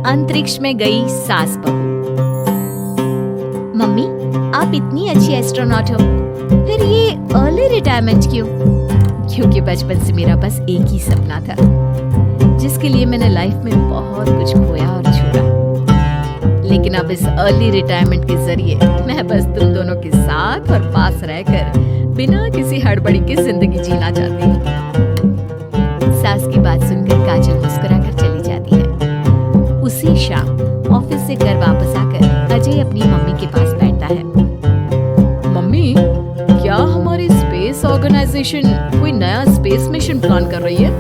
अंतरिक्ष में गई सास बहू। मम्मी, आप इतनी अच्छी एस्ट्रोनॉट हो, फिर ये अर्ली रिटायरमेंट क्यों? क्योंकि बचपन से मेरा बस एक ही सपना था, जिसके लिए मैंने लाइफ में बहुत कुछ खोया और छोड़ा। लेकिन अब इस अर्ली रिटायरमेंट के जरिए मैं बस तुम दोनों के साथ और पास रहकर बिना किसी हड़बड़ी की जिंदगी जीना चाहती हूँ। सास की बात सुनकर काजल मुस्कुराकर चली जाती है। उसी शाम ऑफिस से घर वापस आकर अजय अपनी मम्मी के पास बैठता है। मम्मी, क्या हमारी स्पेस ऑर्गेनाइजेशन कोई नया स्पेस मिशन प्लान कर रही है?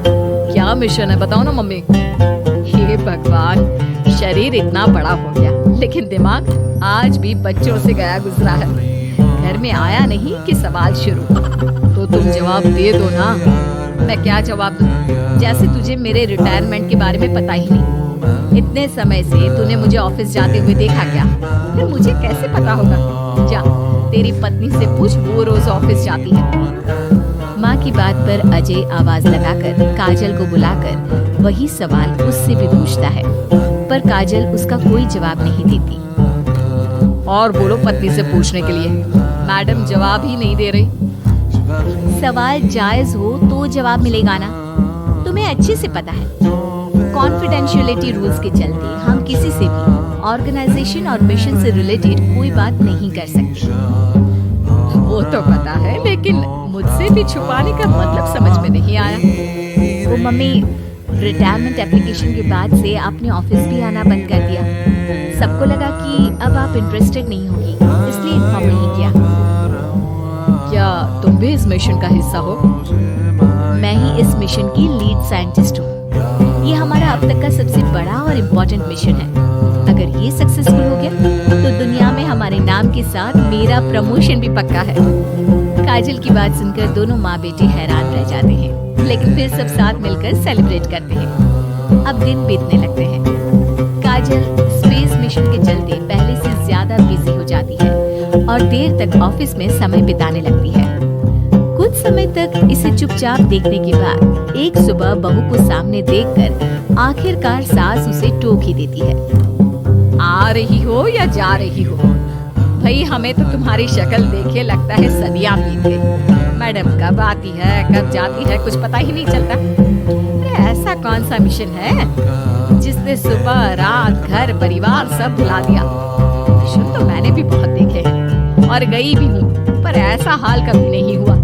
क्या मिशन है, बताओ ना मम्मी। हे भगवान, शरीर इतना बड़ा हो गया लेकिन दिमाग आज भी बच्चों से गया गुजरा है। घर में आया नहीं कि सवाल शुरू। तो तुम जवाब दे दो ना। मैं क्या जवाब दूं? जैसे तुझे मेरे रिटायरमेंट के बारे में पता ही नहीं। इतने समय से तूने मुझे ऑफिस जाते हुए देखा क्या? फिर मुझे कैसे पता होगा? जा, तेरी पत्नी से पूछ, वो रोज ऑफिस जाती है। माँ की बात पर अजय आवाज लगाकर काजल को बुलाकर वही सवाल उससे भी पूछता है, पर काजल उसका कोई जवाब नहीं देती। और बोलो पत्नी से पूछने के लिए। मैडम जवाब ही नहीं दे रही। सवाल जायज हो तो जवाब मिलेगा ना, तुम्हें अच्छे से पता है। कॉन्फिडेंशियलिटी रूल्स के चलते हम किसी से भी ऑर्गेनाइजेशन और मिशन से रिलेटेड कोई बात नहीं कर सकते। वो तो पता है, लेकिन मुझसे भी छुपाने का मतलब समझ में नहीं आया। वो मम्मी, रिटायरमेंट एप्लीकेशन के बाद से आपने ऑफिस भी आना बंद कर दिया। सबको लगा कि अब आप इंटरेस्टेड नहीं होगी, इसलिए इन्फॉर्म नहीं किया। क्या तुम भी इस मिशन का हिस्सा हो? मैं ही इस मिशन की लीड साइंटिस्ट हूँ। ये हमारा अब तक का सबसे बड़ा और इम्पोर्टेंट मिशन है। अगर ये सक्सेसफुल हो गया तो दुनिया में हमारे नाम के साथ मेरा प्रमोशन भी पक्का है। काजल की बात सुनकर दोनों माँ बेटे हैरान रह जाते हैं, लेकिन फिर सब साथ मिलकर सेलिब्रेट करते हैं। अब दिन बीतने लगते हैं। काजल स्पेस मिशन के चलते पहले से ज्यादा बिजी हो जाती है और देर तक ऑफिस में समय बिताने लगती है। कुछ समय तक इसे चुपचाप देखने के बाद एक सुबह बहू को सामने देखकर आखिरकार सास उसे टोक ही देती है। आ रही हो या जा रही हो? भाई, हमें तो तुम्हारी शक्ल देखे लगता है सदियां बीत गई। मैडम कब आती है कब जाती है कुछ पता ही नहीं चलता। अरे ऐसा कौन सा मिशन है जिसने सुबह रात घर परिवार सब भुला दिया? मिशन तो मैंने भी बहुत देखे हैं और गई भी हूँ, पर ऐसा हाल कभी नहीं हुआ।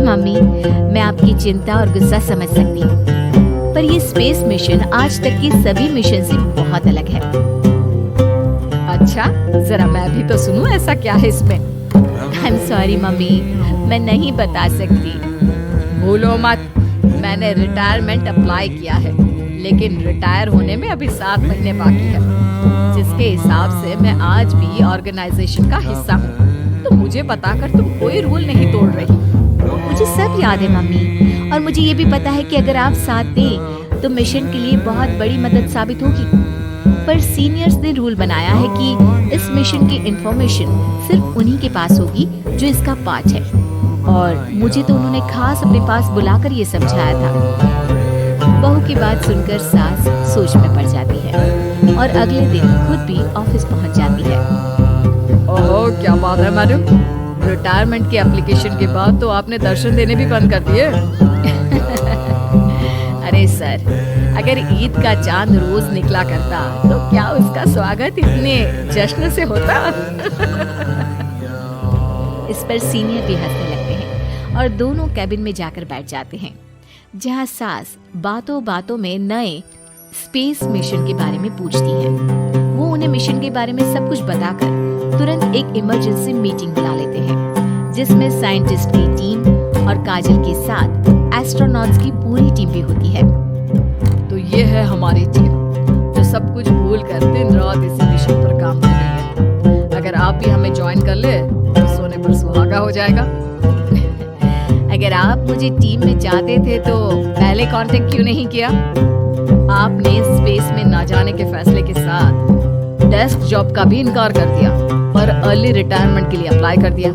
मम्मी, मैं आपकी चिंता और गुस्सा समझ सकती हूँ, पर ये स्पेस मिशन आज तक के सभी मिशन से बहुत अलग है। अच्छा, जरा मैं भी तो सुनूं, ऐसा क्या है इसमें? आई एम सॉरी मम्मी, मैं नहीं बता सकती। भूलो मत, मैंने रिटायरमेंट अप्लाई किया है, लेकिन रिटायर होने में अभी 7 महीने बाकी है, जिसके हिसाब से मैं आज भी ऑर्गेनाइजेशन का हिस्सा हूँ। तो मुझे बताकर तुम कोई रूल नहीं तोड़ रही। मुझे सब याद है मम्मी, और मुझे ये भी पता है कि अगर आप साथ दें तो मिशन के लिए बहुत बड़ी मदद साबित होगी। पर सीनियर्स ने रूल बनाया है कि इस मिशन की इंफॉर्मेशन सिर्फ उन्हीं के पास होगी जो इसका पार्ट है, और मुझे तो उन्होंने खास अपने पास बुलाकर ये समझाया था। बहू की बात सुनकर सास सोच में पड़ जाती है और अगले दिन खुद भी ऑफिस पहुंच जाती है। ओह, क्या बात है मैडम, रिटायरमेंट के एप्लीकेशन के बाद तो आपने दर्शन देने भी बंद कर दिए। अरे सर, अगर ईद का चांद रोज निकला करता तो क्या उसका स्वागत इतने जश्न से होता? इस पर सीनियर भी हंसने लगते हैं और दोनों कैबिन में जाकर बैठ जाते हैं, जहां सास बातों बातों में नए स्पेस मिशन के बारे में पूछती है। वो उन्हें मिशन के बारे में सब कुछ बताकर तुरंत एक इमरजेंसी मीटिंग बुला लेते हैं, जिसमें साइंटिस्ट की टीम और काजल के साथ एस्ट्रोनॉट्स की पूरी टीम भी होती है। तो ये है हमारी टीम जो सब कुछ भूल कर दिन रात इसी मिशन पर काम कर रही है। अगर आप भी हमें ज्वाइन कर ले तो सोने पर सुहागा हो जाएगा। अगर आप मुझे टीम में चाहते थे तो पहले कांटेक्ट क्यों नहीं किया? आपने स्पेस में ना जाने के फैसले के साथ डेस्क जॉब का भी इनकार कर दिया और अर्ली रिटायरमेंट के लिए अप्लाई कर दिया,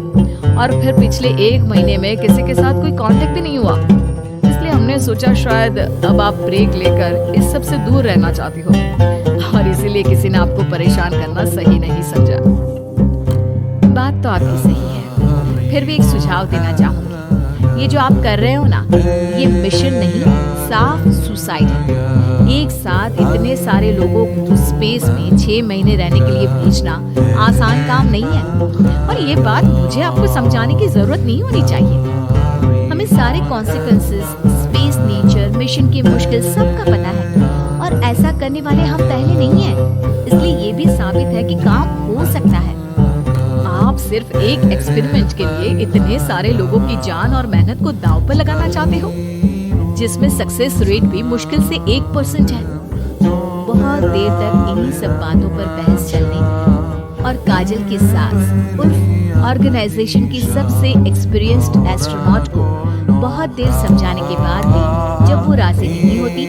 और फिर पिछले 1 महीने में किसी के साथ कोई कांटेक्ट भी नहीं हुआ। इसलिए हमने मैंने सोचा शायद अब आप ब्रेक लेकर इस सब से दूर रहना चाहती हो और इसीलिए किसी ने आपको परेशान करना सही नहीं समझा। बात तो आपकी सही है, फिर भी एक सुझाव देना चाहूंगी। ये जो आप कर रहे हो ना, ये मिशन नहीं, साफ सुसाइड है। एक साथ इतने सारे लोगों को स्पेस में 6 महीने रहने के लिए भेजना आसान काम नहीं है। और ये बात मुझे आपको समझाने की जरूरत नहीं होनी चाहिए। हमें सारे कॉन्सिक्वेंसेस, स्पेस, नेचर, मिशन की मुश्किल सबका पता है और ऐसा करने वाले हम पहले नहीं हैं। इसलिए ये भी साबित है कि काम हो सकता है। आप सिर्फ एक एक्सपेरिमेंट के लिए इतने सारे लोगों की जान और मेहनत को दांव पर लगाना चाहते हो, जिसमें सक्सेस रेट भी मुश्किल से 1% है। बहुत देर तक इन्हीं सब बातों पर बहस चलने और काजल की सास उर्फ ऑर्गेनाइजेशन की सबसे एक्सपीरियंस्ड एस्ट्रोनॉट को बहुत देर समझाने के बाद भी जब वो राजी नहीं होती,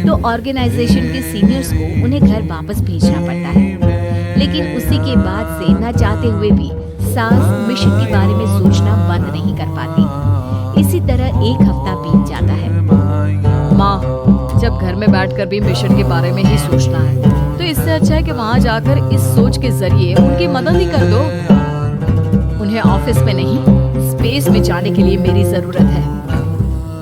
तो ऑर्गेनाइजेशन के सीनियर्स को उन्हें घर वापस भेजना पड़ता है। लेकिन उसी के बाद से न चाहते हुए भी सास मिशन के बारे में सोचना बंद नहीं कर पाती। इसी तरह एक हफ्ता बीत जाता है। माँ, जब घर में बैठकर भी मिशन के बारे में ही सोचना है, तो इससे अच्छा है कि वहाँ जाकर इस सोच के जरिए उनकी मदद ही कर दो। उन्हें ऑफिस में नहीं, स्पेस में जाने के लिए मेरी जरूरत है।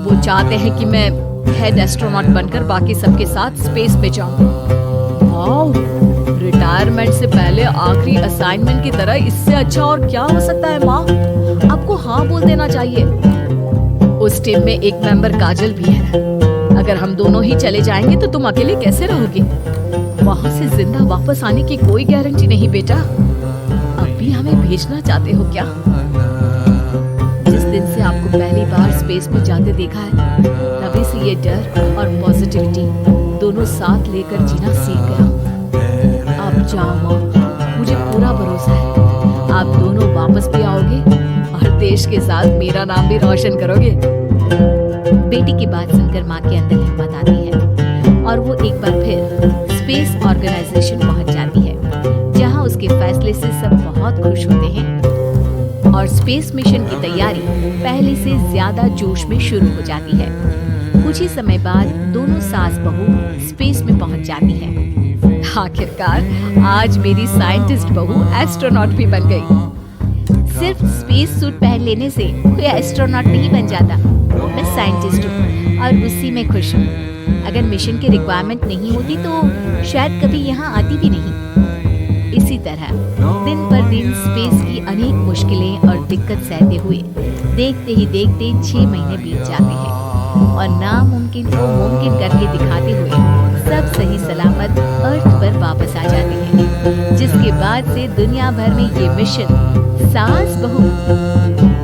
वो चाहते हैं कि मैं हेड एस्ट्रोनॉट बनकर बाकी सबके साथ स्पेस में जाऊं। वाओ, रिटायरमेंट से पहले आखिरी असाइनमेंट की तरह इससे अच्छा और क्या हो सकता है माँ? आपको हाँ बोल देना चाहिए। उस टीम में एक मेंबर काजल भी है। अगर हम दोनों ही चले जाएंगे तो तुम अकेले कैसे रहोगे? वहाँ से जिंदा वापस आने की कोई गारंटी नहीं बेटा। अब भी हमें भेजना चाहते हो क्या? जिस दिन से आपको पहली बार स्पेस में जाते देखा है, तभी से ये डर और पॉजिटिविटी दोनों साथ लेकर जीना सीख गया। अब जाओ माँ, मुझे पूरा भरोसा है आप दोनों वापस भी आओगे और देश के साथ मेरा नाम भी रोशन करोगे। बेटी की बात सुनकर माँ के अंदर हिम्मत आती है और वो एक बार फिर स्पेस ऑर्गेनाइजेशन पहुंच जाती है, जहां उसके फैसले से सब बहुत खुश होते हैं और स्पेस मिशन की तैयारी पहले से ज्यादा जोश में शुरू हो जाती है। कुछ ही समय बाद दोनों सास बहू स्पेस में पहुंच जाती है। आखिरकार आज मेरी साइंटिस्ट बहू एस्ट्रोनॉट भी बन गई। सिर्फ स्पेस सूट पहन लेने से कोई एस्ट्रोनॉट नहीं बन जाता। मैं साइंटिस्ट हूँ और उसी में खुश हूँ। अगर मिशन की रिक्वायरमेंट नहीं होती तो शायद कभी यहाँ आती भी नहीं। इसी तरह दिन पर दिन स्पेस की अनेक मुश्किलें और दिक्कत सहते हुए देखते ही देखते 6 महीने बीत जाते हैं और नामुमकिन को मुमकिन करके दिखाते हुए सब सही सलामत अर्थ पर वापस आ जाते हैं। जिसके बाद से दुनिया भर में ये मिशन सास बहू